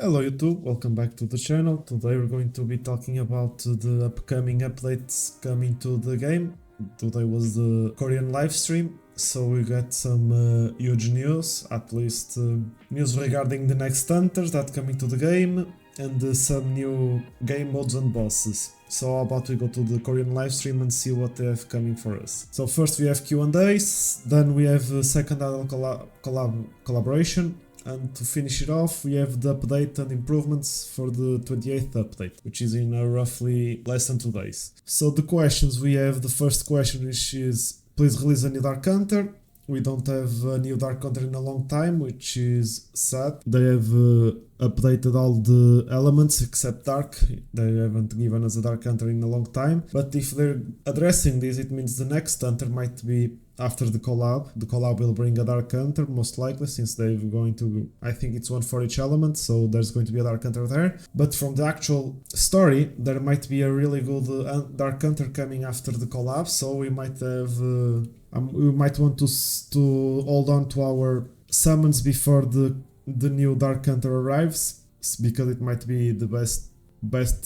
Hello YouTube, welcome back to the channel. Today we're going to be talking about the upcoming updates coming to the game. Today was the Korean live stream, so we got some huge news, at least news regarding the next hunters that coming to the game and some new game modes and bosses. So how about we go to the Korean live stream and see what they have coming for us. So first we have Q&As, then we have second i-dle collaboration. And to finish it off, we have the update and improvements for the 28th update, which is in roughly less than 2 days. So the questions we have, the first question which is, please release a new Dark Hunter. We don't have a new Dark Hunter in a long time, which is sad. They have updated all the elements except Dark. They haven't given us a Dark Hunter in a long time. But if they're addressing this, it means the next Hunter might be after the collab. The collab will bring a Dark Hunter, most likely, since they're going to, I think it's one for each element, so there's going to be a Dark Hunter there. But from the actual story, there might be a really good Dark Hunter coming after the collab, so we might have, we might want to hold on to our summons before the new Dark Hunter arrives, because it might be the best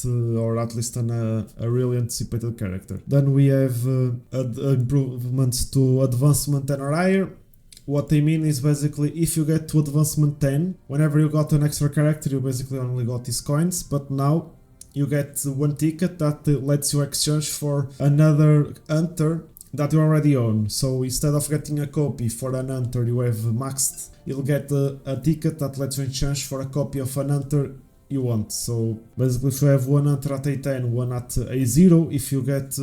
or at least a really anticipated character. Then we have improvements to advancement 10 or higher. What they mean is basically if you get to advancement 10, whenever you got an extra character you basically only got these coins, but now you get one ticket that lets you exchange for another hunter that you already own. So instead of getting a copy for an hunter you have maxed, you'll get a ticket that lets you exchange for a copy of an hunter you want. So basically if you have one hunter at A10, one at A0, if you get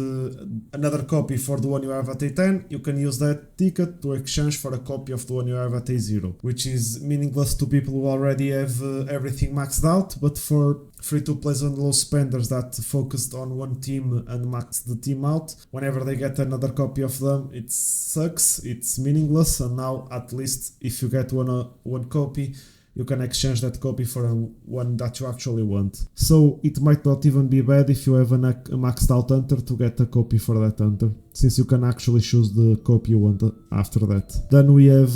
another copy for the one you have at A10, you can use that ticket to exchange for a copy of the one you have at A0, which is meaningless to people who already have everything maxed out, but for free-to-play and low spenders that focused on one team and maxed the team out, whenever they get another copy of them, it sucks, it's meaningless. And now at least if you get one copy, you can exchange that copy for one that you actually want. So it might not even be bad if you have a maxed out hunter to get a copy for that hunter, since you can actually choose the copy you want after that. Then we have,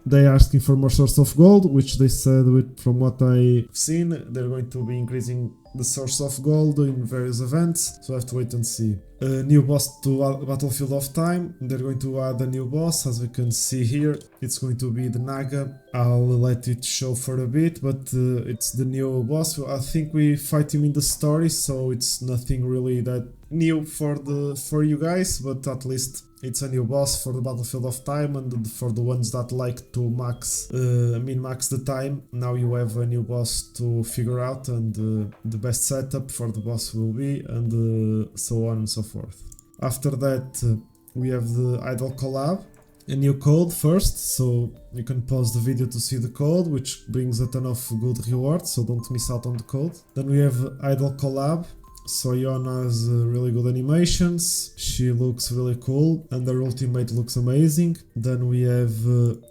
they are asking for more source of gold, which they said, from what I've seen, they're going to be increasing the source of gold in various events, so I have to wait and see. New boss to Battlefield of Time. They're going to add a new boss, as we can see here. It's going to be the Naga. I'll let it show for a bit, but it's the new boss. I think we fight him in the story, so it's nothing really that new for you guys, but at least it's a new boss for the Battlefield of Time, and for the ones that like to min-max the time, now you have a new boss to figure out, and the best setup for the boss will be, and so on and so forth. After that, we have the i-dle Collab. A new code first, so you can pause the video to see the code, which brings a ton of good rewards, so don't miss out on the code. Then we have i-dle Collab. So Yona has really good animations, she looks really cool, and her ultimate looks amazing. Then we have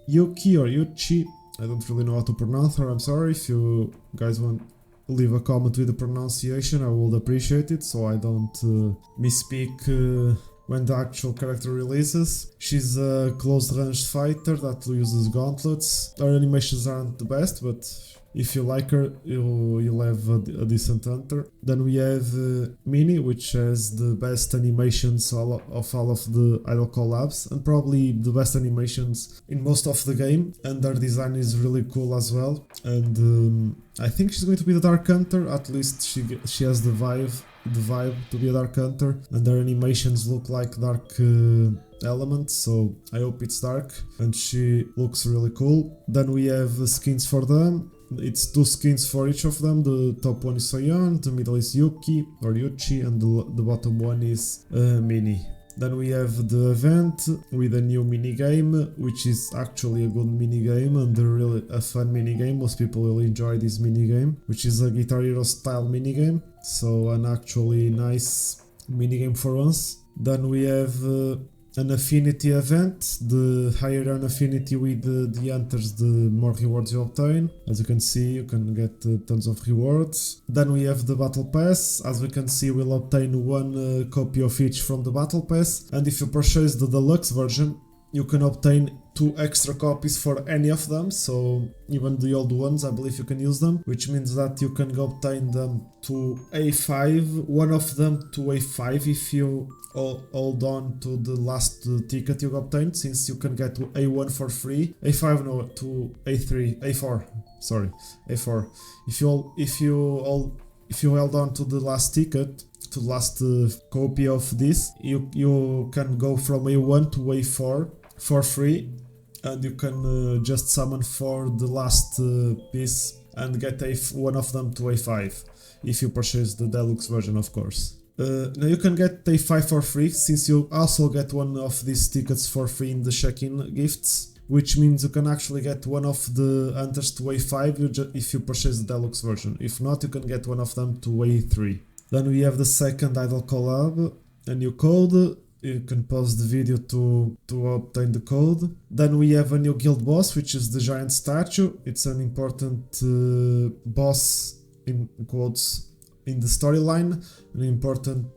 Yuki or Yuchi, I don't really know how to pronounce her, I'm sorry. If you guys want to leave a comment with the pronunciation, I would appreciate it, so I don't misspeak when the actual character releases. She's a close-range fighter that uses gauntlets. Her animations aren't the best, but if you like her, you'll have a decent hunter. Then we have Mini, which has the best animations of all of the i-dle collabs, and probably the best animations in most of the game, and her design is really cool as well. And I think she's going to be the Dark Hunter, at least she has the vibe to be a Dark Hunter, and their animations look like dark elements, so I hope it's dark, and she looks really cool. Then we have skins for them. It's 2 skins for each of them. The top one is Soyeon, the middle is Yuki or Yuchi, and the bottom one is Mini. Then we have the event with a new minigame, which is actually a good minigame and really a fun minigame. Most people will enjoy this minigame, which is a Guitar Hero style minigame, so an actually nice minigame for once. Then we have an affinity event. The higher an affinity with the hunters, the more rewards you obtain. As you can see, you can get tons of rewards. Then we have the battle pass. As we can see, we'll obtain one copy of each from the battle pass, and if you purchase the deluxe version, you can obtain 2 extra copies for any of them, so even the old ones I believe you can use them, which means that you can obtain them to A5, one of them to A5 if you hold on to the last ticket you obtained, since you can get to A1 for free, A5 no, to A3, A4, sorry, A4. If you held on to the last ticket, to the last copy of this, you can go from A1 to A4 for free, and you can just summon for the last piece and get one of them to A5 if you purchase the deluxe version, of course. Now you can get A5 for free, since you also get one of these tickets for free in the check-in gifts, which means you can actually get one of the hunters to A5 if you purchase the deluxe version. If not, you can get one of them to A3. Then we have the second i-dle Collab, a new code. You can pause the video to obtain the code. Then we have a new guild boss, which is the giant statue. It's an important boss, in quotes, in the storyline, an important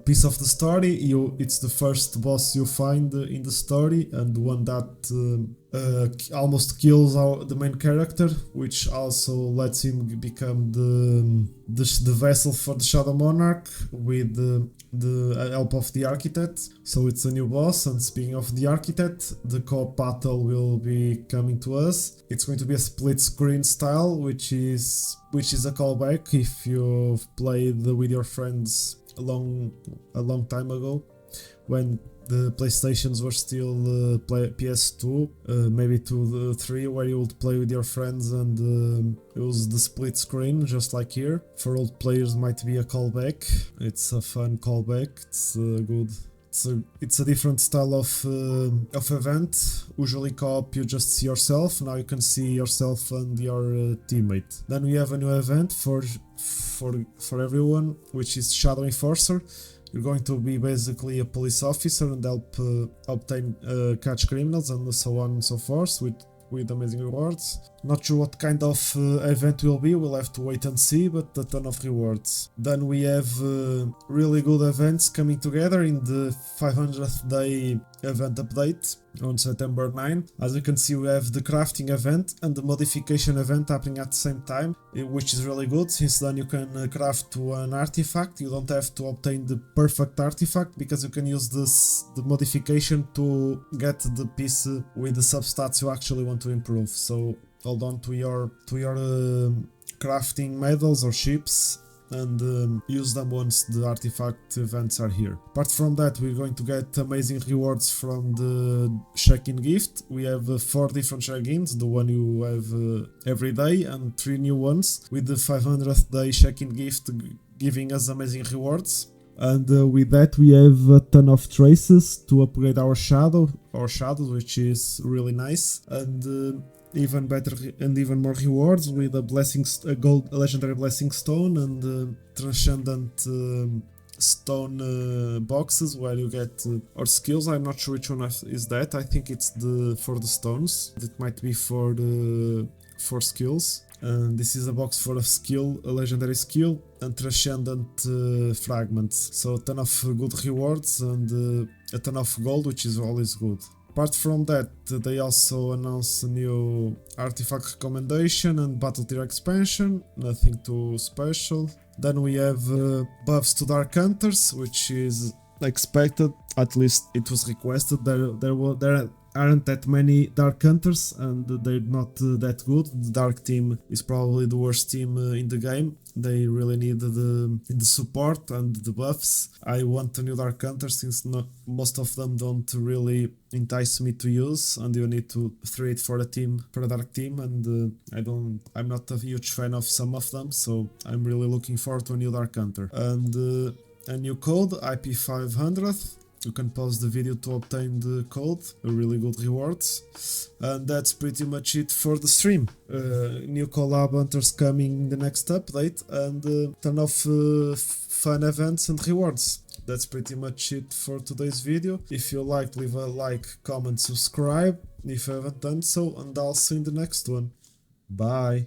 piece of the story. It's the first boss you find in the story, and one that almost kills the main character, which also lets him become the vessel for the Shadow Monarch with the help of the Architect. So it's a new boss, and speaking of the Architect, the co-op battle will be coming to us. It's going to be a split screen style, which is a callback if you've played with your friends a long time ago, when the PlayStations were still PS2, maybe to the 3, where you would play with your friends and use the split screen, just like here. For old players, might be a callback. It's a fun callback. It's good. It's a different style of event. Usually co-op you just see yourself. Now you can see yourself and your teammate. Then we have a new event for everyone, which is Shadow Enforcer. You're going to be basically a police officer and help obtain catch criminals and so on and so forth with amazing rewards. Not sure what kind of event will be, we'll have to wait and see, but a ton of rewards. Then we have really good events coming together in the 500th day event update on September 9. As you can see, we have the crafting event and the modification event happening at the same time, which is really good, since then you can craft to an artifact. You don't have to obtain the perfect artifact, because you can use the modification to get the piece with the substats you actually want to improve. So hold on to your crafting medals or ships and use them once the artifact events are here. Apart from that, we're going to get amazing rewards from the check-in gift. We have 4 different check-ins, the one you have every day, and 3 new ones, with the 500th day check-in gift giving us amazing rewards. And with that, we have a ton of traces to upgrade our shadows, which is really nice, and even better and even more rewards with a gold legendary blessing stone and transcendent stone boxes where you get or skills. I'm not sure which one is that. I think it's for the stones. It might be for skills. And this is a box for a legendary skill, and transcendent fragments. So a ton of good rewards and a ton of gold, which is always good. Apart from that, they also announced a new artifact recommendation and battle tier expansion, nothing too special. Then we have buffs to Dark Hunters, which is expected, at least it was requested. There aren't that many Dark Hunters and they're not that good. The Dark team is probably the worst team in the game. They really need the support and the buffs. I want a new Dark Hunter, since most of them don't really entice me to use, and you need to trade for a Dark team, and I'm not a huge fan of some of them, so I'm really looking forward to a new Dark Hunter. And a new code, IP500. You can pause the video to obtain the code, a really good rewards. And that's pretty much it for the stream. New collab hunters coming in the next update, and a ton of fun events and rewards. That's pretty much it for today's video. If you liked, leave a like, comment, subscribe if you haven't done so, and I'll see you in the next one. Bye!